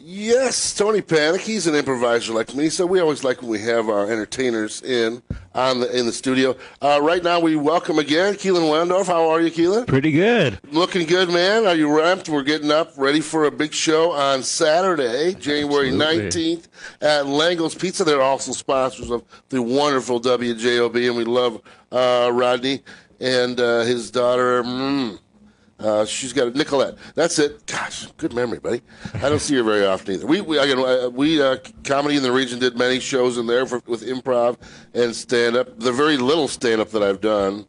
Yes, Tony Panic. He's an improviser like me, so we always like when we have our entertainers in the studio. Right now, we welcome again Keelan Wendorf. How are you, Keelan? Pretty good. Looking good, man. Are you ramped? We're getting up, ready for a big show on Saturday, January 19th at Lango's Pizza. They're also sponsors of the wonderful WJOB, and we love Rodney and his daughter. She's got a Nicolette. That's it. Gosh, good memory, buddy. I don't see her very often either. We Comedy in the Region did many shows in there with improv and stand-up. The very little stand-up that I've done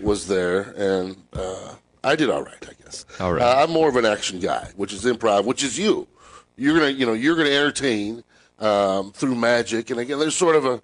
was there, and I did all right, I guess. All right. I'm more of an action guy, which is improv, which is you. You're gonna entertain through magic, and again, there's sort of a.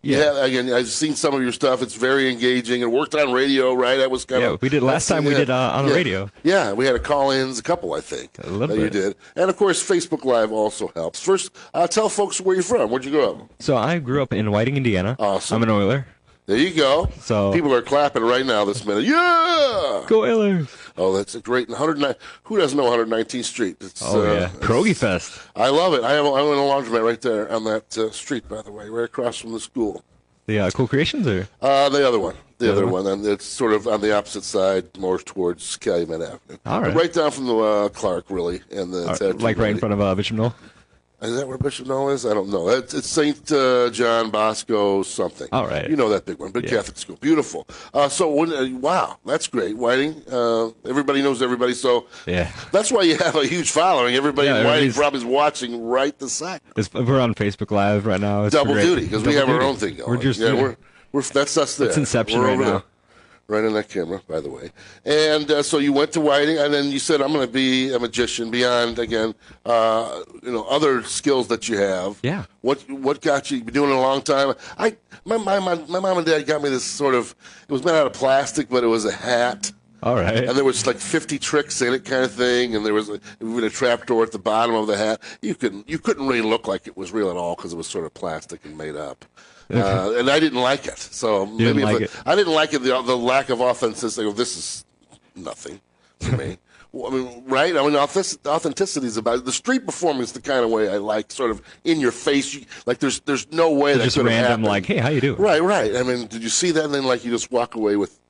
Yeah, again, I've seen some of your stuff. It's very engaging. It worked on radio, right? That was kind of... Yeah, we did last time we did on the radio. Yeah, we had call-ins, a couple, I think. A little bit. You did. And, of course, Facebook Live also helps. First, tell folks where you're from. Where'd you grow up? So I grew up in Whiting, Indiana. Awesome. I'm an Oiler. There you go. So people are clapping right now this minute. Yeah! Go Oilers! Oh, that's a great 109. Who doesn't know 119th Street? It's, yeah. Pierogi Fest. I love it. I went to a laundromat right there on that street, by the way, right across from the school. The Cool Creations, or the other one, and it's sort of on the opposite side, more towards Calumet Avenue. All right, right down from the Clark, really, and the like right in front of Bishop Knoll. Is that where Bishop Knoll is? I don't know. It's St. John Bosco something. All right, you know that big one, big Catholic school, beautiful. Wow, that's great. Whiting, everybody knows everybody, so that's why you have a huge following. Everybody in Whiting probably is watching right this second. We're on Facebook Live right now. It's double duty because we have our own thing going. We're just we're that's us there. It's Inception right now. Right on that camera, by the way. And so you went to Whiting, and then you said, I'm going to be a magician beyond, again, other skills that you have. Yeah. What got you? You've been doing it a long time. My mom and dad got me this sort of, it was made out of plastic, but it was a hat. All right. And there was like 50 tricks in it kind of thing, and there was a trapdoor at the bottom of the hat. You couldn't really look like it was real at all because it was sort of plastic and made up. And I didn't like it. So I didn't like it. The lack of authenticity. This is nothing for me. I mean, right? I mean, authenticity is about it. The street performance, the kind of way I like, sort of in your face. Like there's no way that just could have random. happened. Like, hey, how you doing? Right. I mean, did you see that? And then like you just walk away with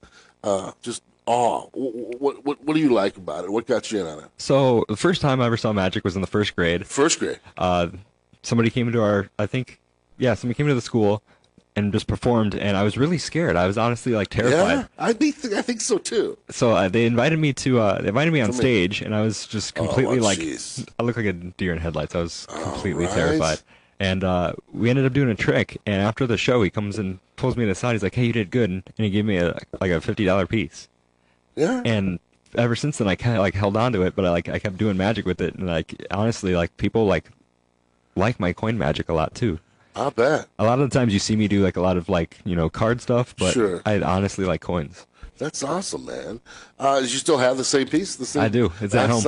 just awe. What do you like about it? What got you in on it? So the first time I ever saw magic was in the first grade. First grade. Somebody came into somebody came to the school and just performed, and I was really scared. I was honestly like terrified. Yeah, I think so too. So they invited me on stage, and I was just completely I looked like a deer in headlights. I was completely terrified. And we ended up doing a trick, and after the show, he comes and pulls me to the side. He's like, "Hey, you did good," and he gave me a $50 piece. Yeah. And ever since then, I kind of held on to it, but I kept doing magic with it, and honestly, people like my coin magic a lot too. I bet. A lot of the times you see me do a lot of card stuff, but sure. I honestly like coins. That's awesome, man. Do you still have the same piece? I do. It's at home.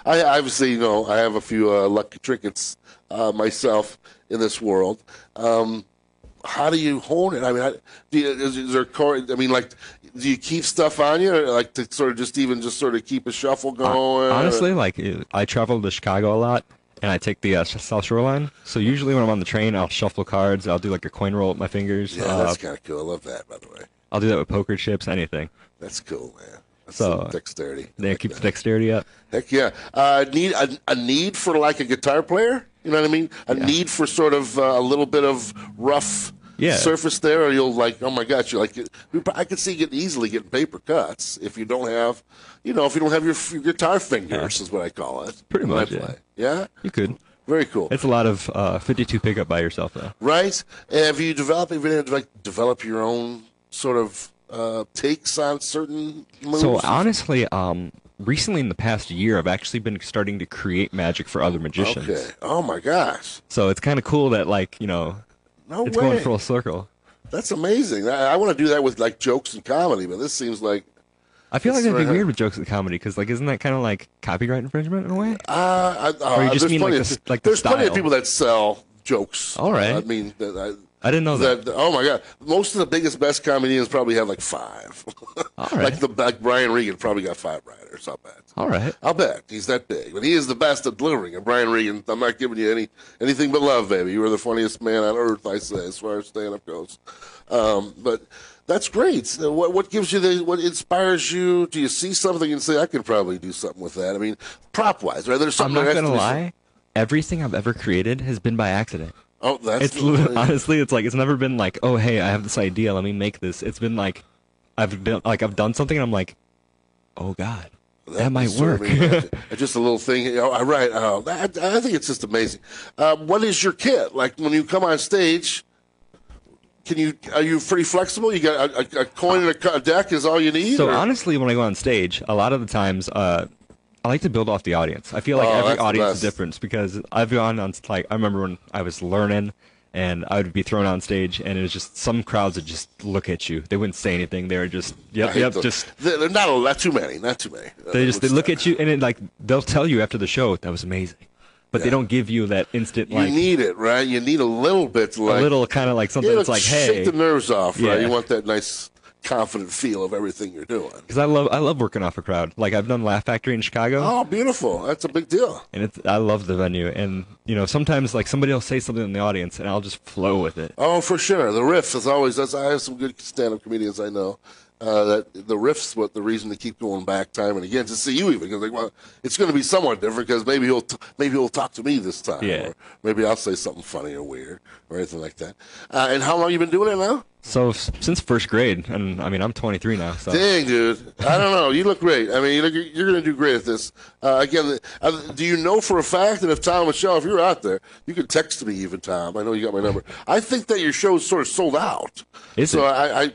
I obviously, I have a few lucky trinkets myself in this world. How do you hone it? I mean, is there do you keep stuff on you, or to sort of keep a shuffle going? Honestly, I travel to Chicago a lot, and I take the South Shore line. So usually when I'm on the train, I'll shuffle cards. I'll do a coin roll with my fingers. Yeah, that's kind of cool. I love that, by the way. I'll do that with poker chips, anything. That's cool, man. That's some dexterity. They keep the dexterity up. Heck yeah. Need a need for a guitar player? You know what I mean? A need for sort of a little bit of rough surface there, or you'll oh my gosh, I could see easily getting paper cuts if you don't have, if you don't have your guitar fingers, is what I call it. Pretty much, yeah. You could. Very cool. It's a lot of 52 pickup by yourself, though. Right. And have you develop your own sort of takes on certain moves? So honestly, recently in the past year, I've actually been starting to create magic for other magicians. Okay. Oh my gosh. So it's kind of cool that it's going full circle. That's amazing. I want to do that with jokes and comedy, but this seems like. I feel like that'd be weird with jokes and comedy because isn't that kind of copyright infringement in a way? Or you just mean the there's style? Plenty of people that sell jokes. All right. I mean, I didn't know that. Oh my God, most of the biggest, best comedians probably have like 5. All right. like Brian Regan probably got 5 writers. I'll bet. All right. I'll bet he's that big, but he is the best at delivering. And Brian Regan, I'm not giving you anything but love, baby. You are the funniest man on earth, I say, as far as stand-up goes. But that's great. So what gives you what inspires you? Do you see something and say, I could probably do something with that? I mean, prop-wise, right? There's something. I'm not gonna lie. Everything I've ever created has been by accident. Oh, that's honestly, it's like it's never been like, oh hey, I have this idea, let me make this. It's been like I've done something and I'm like, oh God, that might work. Just a little thing. Right. I think it's just amazing. What is your kit like when you come on stage? Are you pretty flexible? You got a coin and a deck is all you need? So honestly, when I go on stage, a lot of the times, I like to build off the audience. I feel like every audience is different because I've gone on, like, I remember when I was learning and I would be thrown on stage and it was just some crowds would just look at you. They wouldn't say anything. They were just, they're not too many. They look at you and they'll tell you after the show, that was amazing. But they don't give you that instant, You need it, right? You need a little bit a little kind of like something that's like, hey. Shake the nerves off, right? You want that nice confident feel of everything you're doing. Because I love working off a crowd. Like I've done Laugh Factory in Chicago. Oh, beautiful! That's a big deal. And I love the venue. And sometimes like somebody will say something in the audience, and I'll just flow with it. Oh, for sure. The riff is always. I have some good stand-up comedians I know. That the riff's the reason to keep going back time and again to see you even because well, it's going to be somewhat different because maybe he'll talk to me this time, or maybe I'll say something funny or weird or anything like that. And how long you been doing it now? So since first grade, and I mean I'm 23 now. So. Dang, dude, I don't know. You look great. I mean, you're going to do great at this. Again, do you know for a fact that if Tom Michelle, if you're out there, you can text me even, Tom. I know you got my number. I think that your show's sort of sold out. Is it? I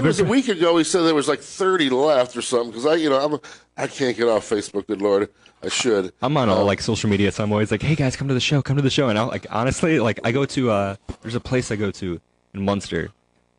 was a week ago. He said there was like 30 left or something because I can't get off Facebook. Good Lord. I should. I'm on all like social media, so I'm always like, "Hey guys, come to the show, And I'll like honestly, like I go to there's a place I go to in Munster,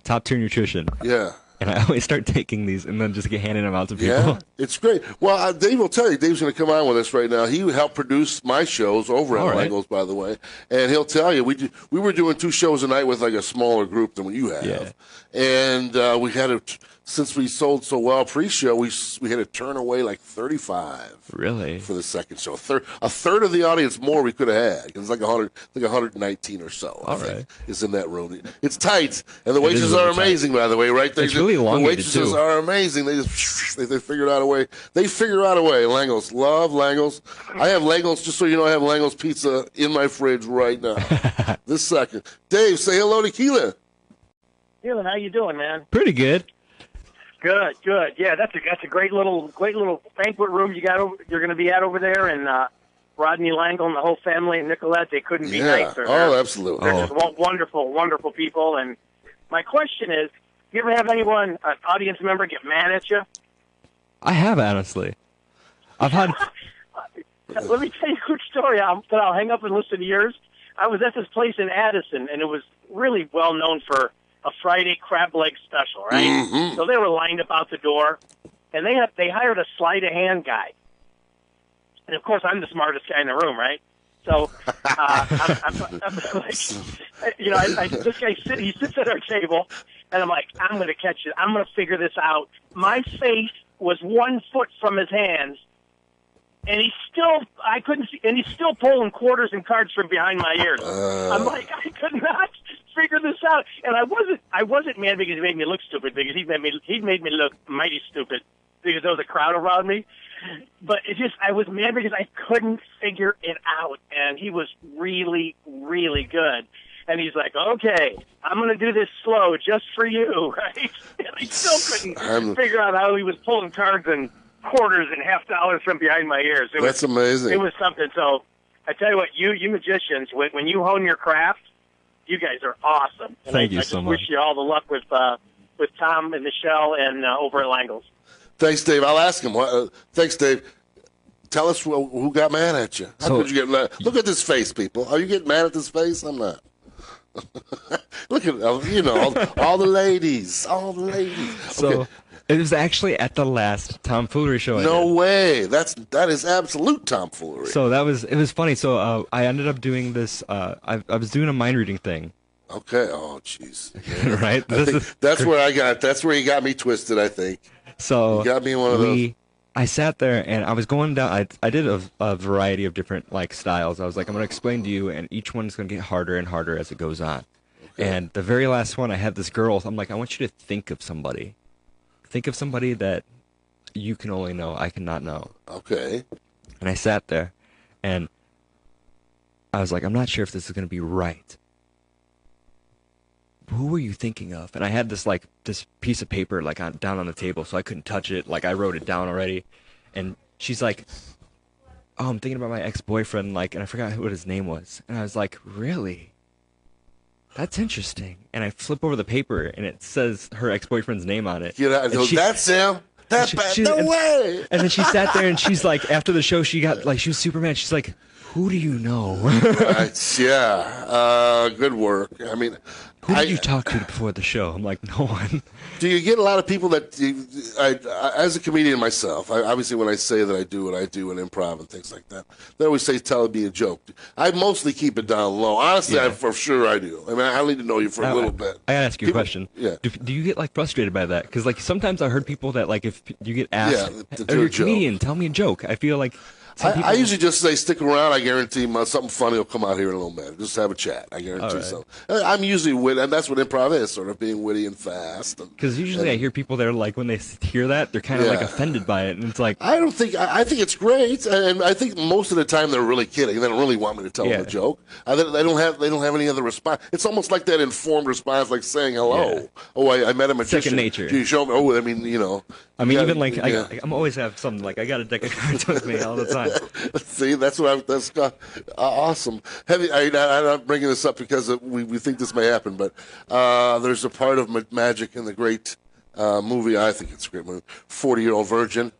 Top Tier Nutrition. Yeah. And I always start taking these and then just get handing them out to people. Yeah, it's great. Well, Dave will tell you. Dave's going to come on with us right now. He helped produce my shows over at Langles, by the way. And he'll tell you, we were doing 2 shows a night with like a smaller group than what you have. Yeah. And we had since we sold so well pre-show, we had to turn away like 35. Really? For the second show. A third of the audience more we could have had. It's like 119 or so, I think, is in that room. It's tight. And the waitresses are amazing, by the way, right? It's really elongated, the waitresses are amazing. They just they figured out a way. They figure out a way. Langles. Love Langles. I have Langles, just so you know, I have Langles pizza in my fridge right now. This second. Dave, say hello to Keelan. Keelan, how you doing, man? Pretty good. Good. Yeah, that's a great little banquet room you're going to be at over there, and Rodney Langle and the whole family and Nicolette, they couldn't be nicer. Oh, absolutely. They're just wonderful, wonderful people. And my question is, you ever have anyone, an audience member, get mad at you? I have, honestly. I've had. Let me tell you a quick story. I'll hang up and listen to yours. I was at this place in Addison, and it was really well known for a Friday crab leg special, right? Mm-hmm. So they were lined up out the door, and they hired a sleight of hand guy. And of course, I'm the smartest guy in the room, right? So I'm like, this guy sits at our table, and I'm like, I'm going to catch it. I'm going to figure this out. My face was 1 foot from his hands, and I couldn't see, and he's still pulling quarters and cards from behind my ears. I'm like, I could not figure this out, and I wasn't mad because he made me look stupid, because he made me look mighty stupid because there was a crowd around me. But I was mad because I couldn't figure it out, and he was really, really good. And he's like, okay, I'm going to do this slow just for you, right? And I still couldn't figure out how he was pulling cards and quarters and $half from behind my ears. That's amazing. It was something. So I tell you what, you magicians, when you hone your craft, you guys are awesome. And Thank you so much. I wish you all the luck with Tom and Michelle and over at Langles. Thanks, Dave. I'll ask him. Thanks, Dave. Tell us who got mad at you. How could you get mad? Look at this face, people. Are you getting mad at this face? I'm not. Look at all the ladies. All the ladies. So okay. It was actually at the last tomfoolery show. No way. That is absolute tomfoolery. So it was funny. So I ended up doing this. I was doing a mind reading thing, Okay. Oh, jeez. Right? That's where you got me twisted, I think. So you got me in one of those. I sat there and I was going down. I did a variety of different like styles. I was like, I'm going to explain to you, and each one's going to get harder and harder as it goes on. Okay. And the very last one, I had this girl. I'm like, I want you to think of somebody. Think of somebody that you can only know, I cannot know. Okay. And I sat there, and I was like, I'm not sure if this is going to be right. Who were you thinking of? And I had this piece of paper down on the table, so I couldn't touch it. Like I wrote it down already. And she's like, "Oh, I'm thinking about my ex-boyfriend." And I forgot what his name was. And I was like, "Really? That's interesting." And I flip over the paper, and it says her ex-boyfriend's name on it. That's him. That's bad. No way. And then she sat there, and she's like, after the show, she was super mad. She's like, "Who do you know?" Right. Yeah. Good work. I mean, who did you talk to before the show? I'm like, no one. Do you get a lot of people that, as a comedian myself, obviously when I say that I do what I do in improv and things like that, they always say, tell it be a joke. I mostly keep it down low. Honestly, Yeah. For sure I do. I mean, I need to know you for a little bit. I gotta ask you a question. Yeah. Do you get frustrated by that? Because sometimes I heard people that if you get asked, to do you're a a comedian, tell me a joke. I feel like I usually just say, stick around. I guarantee something funny will come out here in a little bit. Just have a chat. I guarantee something. I'm usually witty, and that's what improv is, sort of being witty and fast. Because usually I hear people that are when they hear that, they're kind of offended by it. And it's like, I think it's great. And I think most of the time they're really kidding. They don't really want me to tell them a joke. They don't have any other response. It's almost like that informed response, like saying hello. Yeah. Oh, I met a magician. Second nature. Do you show me? Oh, I mean, I'm always have something I got a deck of cards with me all the time. See, that's awesome. I'm not bringing this up because we think this may happen, but there's a part of magic in the great movie. I think it's a great movie, 40-Year-Old Virgin.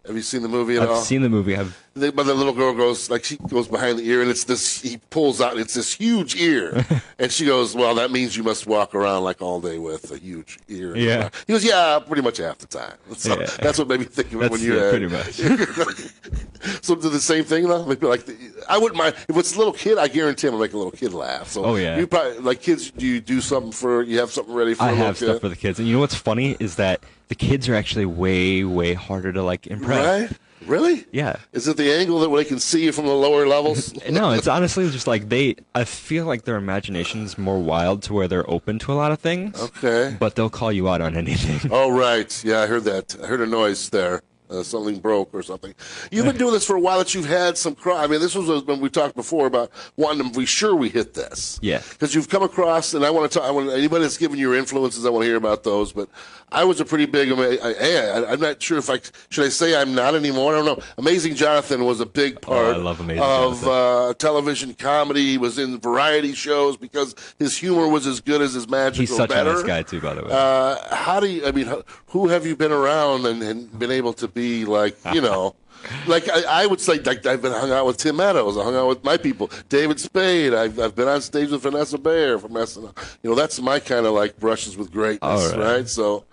Have you seen the movie at all? I've seen the movie. But the little girl goes, she goes behind the ear, and he pulls out, it's this huge ear. And she goes, well, that means you must walk around all day with a huge ear. Yeah. He goes, yeah, pretty much half the time. So that's what made me think of it when you had. Pretty much. So do the same thing, though? I wouldn't mind. If it's a little kid, I guarantee I'm going to make a little kid laugh. So you probably, kids, do you do something you have something ready for a little kid? I have stuff for the kids. And you know what's funny is that the kids are actually way, way harder to impress. Right? Really? Yeah. Is it the angle that they can see you from the lower levels? No, it's honestly just I feel like their imagination's more wild to where they're open to a lot of things. Okay. But they'll call you out on anything. Oh, right. Yeah, I heard that. I heard a noise there. Something broke or something. You've been doing this for a while. That you've had some. This was when we talked before about wanting to be sure we hit this. Yeah. Because you've come across, and I want to talk. Anybody that's given you your influences, I want to hear about those. But I was a pretty big. I'm not sure if should I say I'm not anymore. I don't know. Amazing Jonathan was a big part. I love Amazing Jonathan. Of television comedy. He was in variety shows because his humor was as good as his magic. He's or such better. a nice guy too, by the way. How do you? Who have you been around and been able to be I would say I've been hung out with Tim Meadows. I hung out with my people, David Spade. I've been on stage with Vanessa Bayer from SNL. That's my kind of brushes with greatness, right? So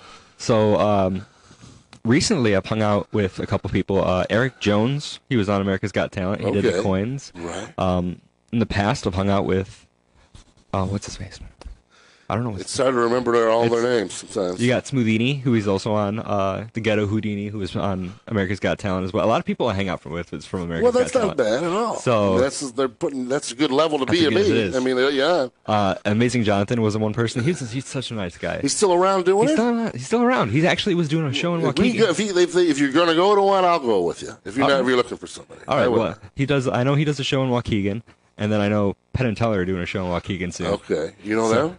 recently I've hung out with a couple people. Eric Jones, he was on America's Got Talent. He did the coins. Right. In the past, I've hung out with what's his face? I don't know. It's hard to remember all their names sometimes. You got Smoothini, who is also on The Ghetto Houdini, who is on America's Got Talent as well. A lot of people I hang out with is from America's Got Talent. Well, that's not bad at all. So that's a good level to be at me. I mean, yeah. Amazing Jonathan was the one person. He's such a nice guy. He's still around doing it? He's still around. He actually was doing a show in Waukegan. If you're going to go to one, I'll go with you. If you're looking for somebody. All right. Well, he does. I know he does a show in Waukegan, and then I know Penn and Teller are doing a show in Waukegan soon. Okay. You know them?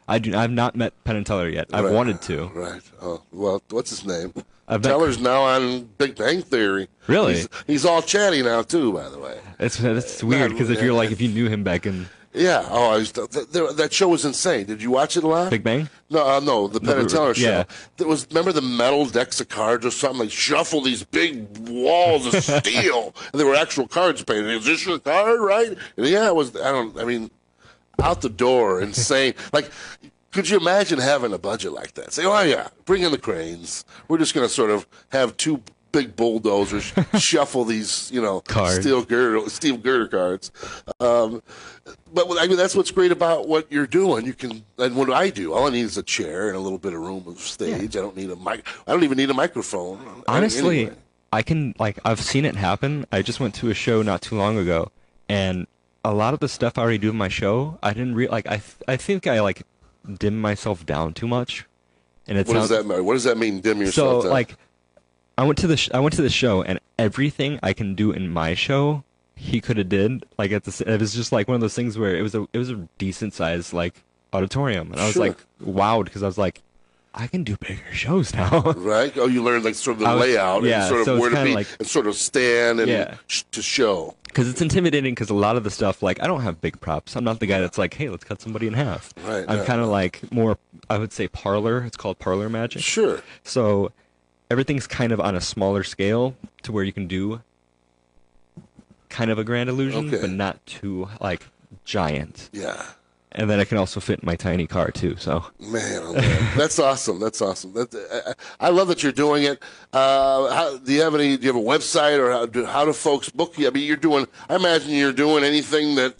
I've not met Penn and Teller yet. I've wanted to. Right. Oh, well, what's his name? Teller's now on Big Bang Theory. Really? He's all chatty now too, by the way. That's weird because if you knew him back in. Yeah. Oh, that show was insane. Did you watch it a lot? Big Bang? No, the Penn and Teller show. Yeah. Remember the metal decks of cards or something? They shuffle these big walls of steel, and they were actual cards painted. Is this your card, right? And it was. Out the door, insane. Could you imagine having a budget like that? Say, oh yeah, bring in the cranes. We're just going to sort of have two big bulldozers shuffle these, Cards. steel girder cards. But I mean, that's what's great about what you're doing. You can, and what I do, all I need is a chair and a little bit of room of stage. I don't need I don't even need a microphone. Honestly, anyway. I can, I've seen it happen. I just went to a show not too long ago, and a lot of the stuff I already do in my show, I didn't I think I dim myself down too much. And what does that mean? What does that mean? Dim yourself down? I went to the show, and everything I can do in my show, he could have did. It was just one of those things where it was a decent sized auditorium, and I was wowed because I was like, I can do bigger shows now. Right? Oh, you learned sort of the layout and sort of where to be and sort of stand and to show. Because it's intimidating because a lot of the stuff, I don't have big props. I'm not the guy that's hey, let's cut somebody in half. Right. I'm kind of more, I would say, parlor. It's called parlor magic. Sure. So everything's kind of on a smaller scale to where you can do kind of a grand illusion, but not too, giant. Yeah. And then I can also fit in my tiny car too. So man, oh man. That's awesome. That's awesome. I love that you're doing it. Do you have a website, or how do folks book you? I mean, I imagine you're doing anything that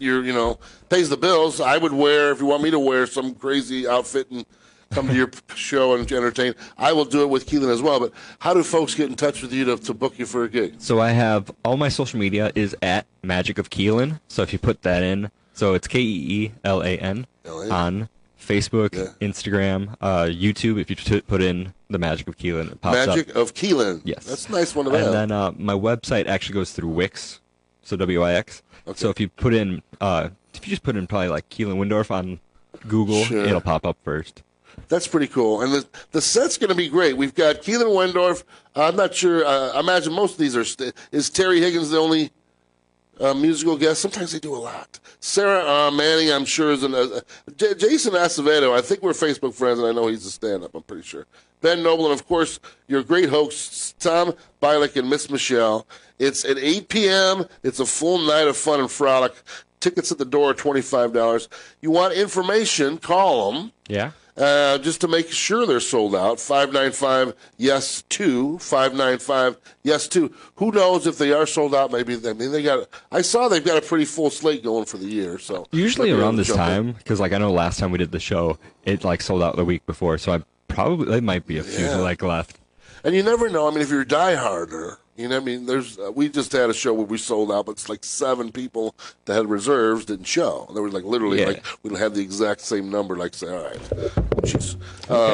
pays the bills. I would wear, if you want me to wear some crazy outfit and come to your show and entertain, I will do it with Keelan as well. But how do folks get in touch with you to book you for a gig? So I have all my social media is at Magic of Keelan. So if you put that in. So it's KEELAN on Facebook, Instagram, YouTube. If you put in the Magic of Keelan, it pops up. Magic of Keelan. Yes. That's a nice one to have. And then my website actually goes through Wix, so WIX. Okay. So if you just put in probably Keelan Wendorf on Google, it'll pop up first. That's pretty cool. And the set's going to be great. We've got Keelan Wendorf. I'm not sure. I imagine most of these are. Is Terry Higgins the only musical guest? Sometimes they do a lot. Sarah Manning, I'm sure, is Jason Acevedo. I think we're Facebook friends, and I know he's a stand-up. I'm pretty sure. Ben Noble, and of course, your great hosts, Tom Bialik and Miss Michelle. It's at 8 p.m. It's a full night of fun and frolic. Tickets at the door are $25. You want information? Call them. Yeah. Just to make sure they're sold out. 595-YES-2. 595-YES-2. Who knows if they are sold out? Maybe I saw they've got a pretty full slate going for the year. So usually around this time, because I know last time we did the show, it sold out the week before. So there might be a few left. And you never know. I mean, if you're a dieharder, we just had a show where we sold out, but it's 7 people that had reserves didn't show. There was literally we had the exact same number. Say, all right, geez,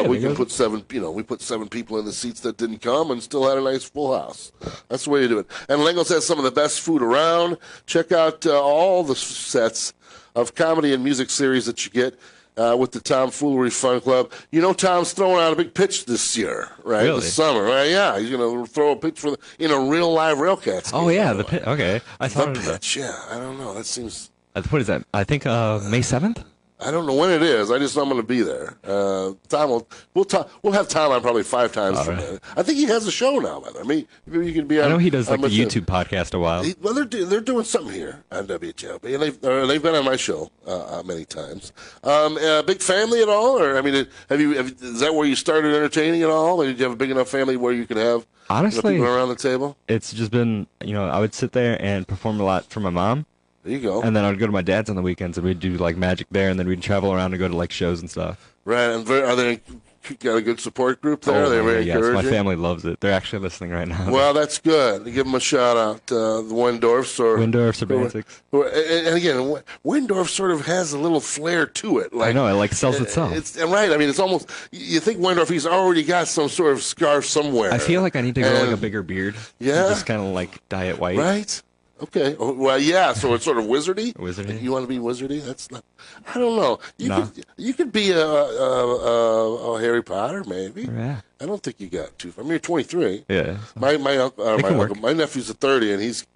we can put 7. We put 7 people in the seats that didn't come and still had a nice full house. That's the way to do it. And Langos has some of the best food around. Check out all the sets of comedy and music series that you get. With the Tomfoolery Fun Club. Tom's throwing out a big pitch this year, right? Really? This summer, right? Yeah, he's going to throw a pitch in a real live Railcats game. Oh, yeah, the pitch. Okay. I thought the pitch, yeah. I don't know. That seems... What is that? I think May 7th? I don't know when it is. I just know I'm going to be there. Tom we'll have Tom on probably 5 times from there. I think he has a show now. I mean, maybe you can be on. I know he does a YouTube podcast a while. They're doing something here on WJOB, and they've been on my show many times. Big family at all, or I mean, is that where you started entertaining at all? Or did you have a big enough family where you could have honestly people around the table? It's just been I would sit there and perform a lot for my mom. There you go. And then I'd go to my dad's on the weekends, and we'd do magic there, and then we'd travel around and go to shows and stuff. Right. And are they got a good support group there? Oh, They're very yes, encouraging. my family loves it. They're actually listening right now. Well, that's good. Give them a shout out, the Wendorfs or Basics. And again, Wendorf sort of has a little flair to it. I know it sells itself. It's right. I mean, it's almost you think Wendorf. He's already got some sort of scarf somewhere. I feel like I need to grow a bigger beard. Yeah. Just kind of dye it white. Right. Okay. Well, yeah. So it's sort of wizardy. Wizardy. You want to be wizardy? That's not. I don't know. You could be a Harry Potter, maybe. Yeah. I don't think you got too. I mean, you're 23. Yeah. My nephew's 30, and he's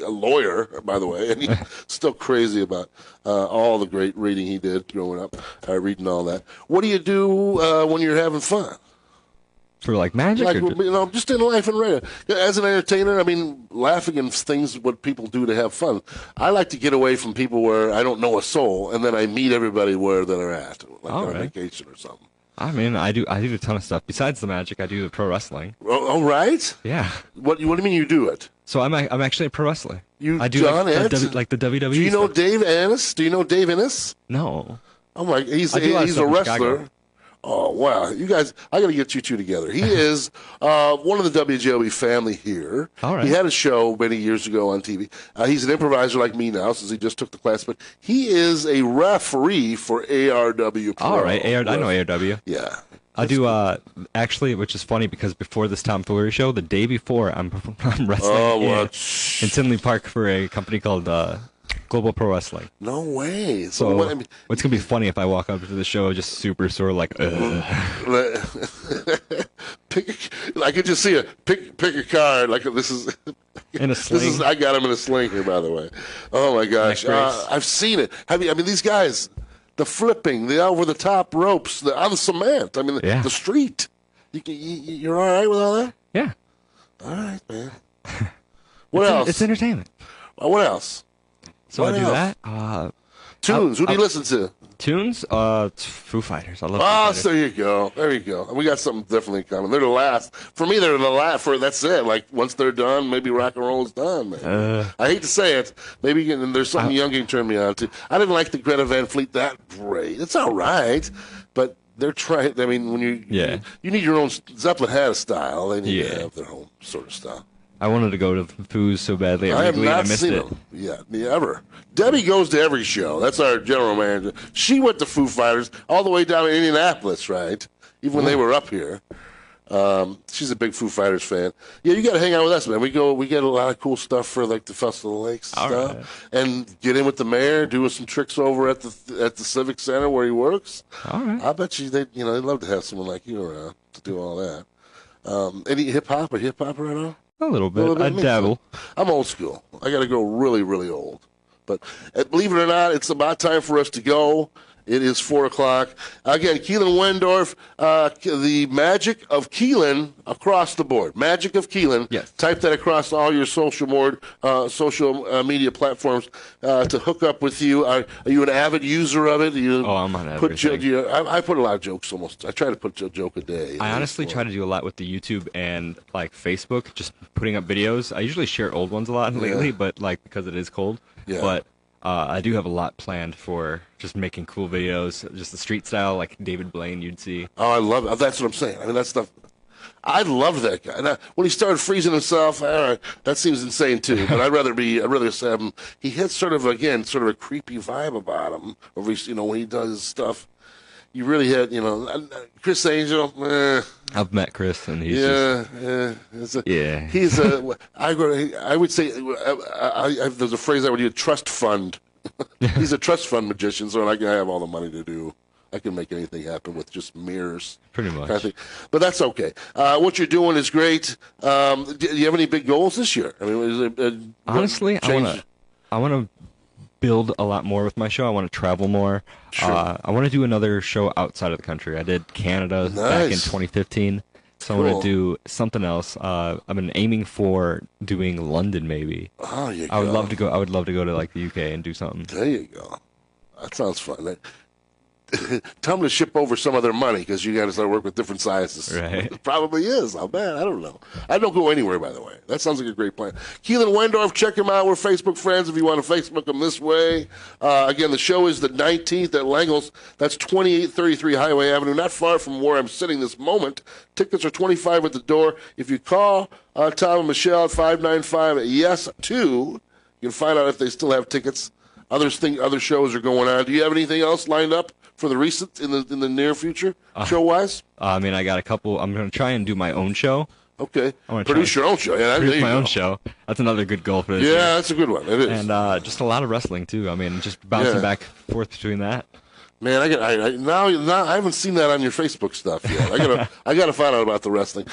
a lawyer, by the way, and he's still crazy about all the great reading he did growing up, reading all that. What do you do when you're having fun? For magic? Just in life and radio. As an entertainer, I mean, laughing and things what people do to have fun. I like to get away from people where I don't know a soul, and then I meet everybody where they're at, on a vacation or something. I mean, I do a ton of stuff. Besides the magic, I do the pro wrestling. Oh, right? Yeah. What do you mean you do it? So I'm actually a pro wrestler. I do done like, it? like the WWE Do you know stuff. Dave Ennis? Do you know Dave Ennis? No. Oh my, he's I do a lot of a stuff in wrestler. Chicago. Oh wow, you guys! I got to get you two together. He is one of the WJOB family here. All right. He had a show many years ago on TV. He's an improviser like me now, since he just took the class. But he is a referee for ARW. Pro. All right, I know ARW. Yeah. I do actually, which is funny because before this tomfoolery show, the day before, I'm wrestling in Tinley Park for a company called Global Pro Wrestling. No way. So what's gonna be funny if I walk up to the show just super sore, like, I could just see pick a card. Like this is in a sling. I got him in a sling here, by the way. Oh my gosh, I've seen it. I mean these guys, the flipping, the over the top ropes, on the cement. I mean the street. You're all right with all that? Yeah. All right, man. What else? It's entertainment. What else? So what I do else? that. Tunes. Who do you listen to? Tunes? It's Foo Fighters. I love Foo Fighters. So there you go. There you go. We got something definitely coming. They're the last. For me, they're the last. That's it. Like, once they're done, maybe rock and roll is done, man. I hate to say it. Maybe there's something young you can turn me on to. I didn't like the Greta Van Fleet that great. It's all right. But they're trying. I mean, when you need your own. Zeppelin had a style. They need to have their own sort of style. I wanted to go to Foo's so badly. I have not missed seen it. them yet, ever. Debbie goes to every show. That's our general manager. She went to Foo Fighters all the way down to Indianapolis, right? Even when they were up here. She's a big Foo Fighters fan. Yeah, you got to hang out with us, man. We get a lot of cool stuff for like the Festival of the Lakes and stuff, and get in with the mayor, do some tricks over at the Civic Center where he works. All right. I bet you they'd love to have someone like you around to do all that. Any hip hop right now? A little bit. I dabble. I'm old school. I got to go really, really old. But believe it or not, it's about time for us to go. It is 4 o'clock. Again, Keelan Wendorf, the magic of Keelan across the board. Magic of Keelan. Yes. Type that across all your social media platforms to hook up with you. Are you an avid user of it? I'm on everything. I put a lot of jokes almost. I try to put a joke a day. I honestly try to do a lot with the YouTube and like Facebook, just putting up videos. I usually share old ones a lot lately, but like because it is cold. Yeah. But I do have a lot planned for just making cool videos, just the street style, like David Blaine you'd see. Oh, I love it. That's what I'm saying. I mean, that stuff. I love that guy. And when he started freezing himself, all right, that seems insane too. But I'd rather have him. He has sort of a creepy vibe about him. When he does his stuff, you really had Chris Angel. I've met Chris, and he's he's a. I would say there's a phrase I would use: trust fund. He's a trust fund magician, so I have all the money to do. I can make anything happen with just mirrors. Pretty much. Kind of thing. But that's okay. What you're doing is great. Do you have any big goals this year? I mean, honestly, I want to build a lot more with my show. I want to travel more. Sure. I want to do another show outside of the country. I did Canada back in 2015. So I want to do something else. I've been aiming for doing London, maybe. Oh, you go. I would love to go. I would love to go to like the UK and do something. There you go. That sounds fun. Tell them to ship over some of their money because you got to start working with different sizes. Right. It probably is. I'll bet. I don't know. I don't go anywhere, by the way. That sounds like a great plan. Keelan Wendorf, check him out. We're Facebook friends if you want to Facebook him this way. Again, the show is the 19th at Langles. That's 2833 Highway Avenue, not far from where I'm sitting this moment. Tickets are $25 at the door. If you call Tom and Michelle at 595-YES-2, you can find out if they still have tickets. Other shows are going on. Do you have anything else lined up for the recent in the near future, show-wise? I mean, I got a couple. I'm going to try and do my own show. Okay. Produce your own show. Yeah, produce my own show. That's another good goal for this year. That's a good one. It is. And just a lot of wrestling, too. I mean, just bouncing back and forth between that. Man, I haven't seen that on your Facebook stuff yet. I got to find out about the wrestling.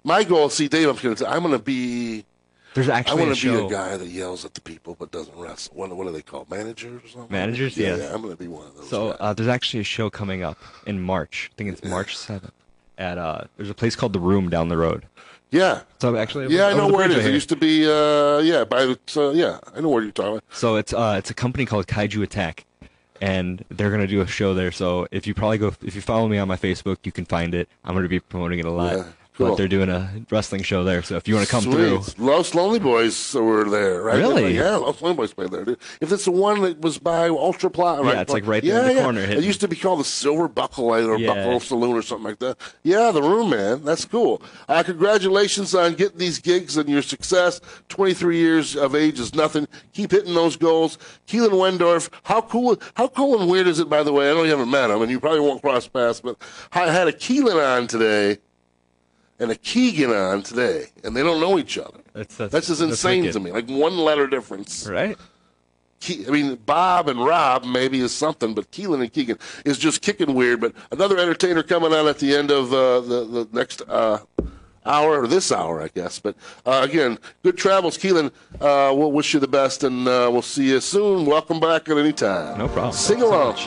My goal, see, Dave, I'm going to be... There's actually I want to be a guy that yells at the people but doesn't wrestle. What are they called? Managers or something? Managers, yeah. I'm going to be one of those. So there's actually a show coming up in March. I think it's March 7th. At there's a place called The Room down the road. Yeah. So actually, I know where it is. It used to be, I know where you're talking about. So it's a company called Kaiju Attack. and they're gonna do a show there. So if you follow me on my Facebook, you can find it. I'm gonna be promoting it a lot. Yeah. Cool. But they're doing a wrestling show there, so if you want to come Sweet. through. Los Lonely Boys were there, right? Really? Yeah, Los Lonely Boys played there. If it's the one that was by Ultra Plaza. Yeah, it's like right there in the corner. It used to be called the Silver Buckle or Buckle Saloon or something like that. Yeah, the room, man. That's cool. Congratulations on getting these gigs and your success. 23 years of age is nothing. Keep hitting those goals. Keelan Wendorf, how cool and weird is it, by the way? I know you haven't met him, and you probably won't cross paths, but I had a Keelan on today and a Keegan on today, and they don't know each other. That's just insane to me. Like one letter difference. Right? I mean, Bob and Rob maybe is something, but Keelan and Keegan is just kicking weird. But another entertainer coming on at the end of the next hour, or this hour, I guess. But again, good travels, Keelan. We'll wish you the best, and we'll see you soon. Welcome back at any time. No problem. Sing along.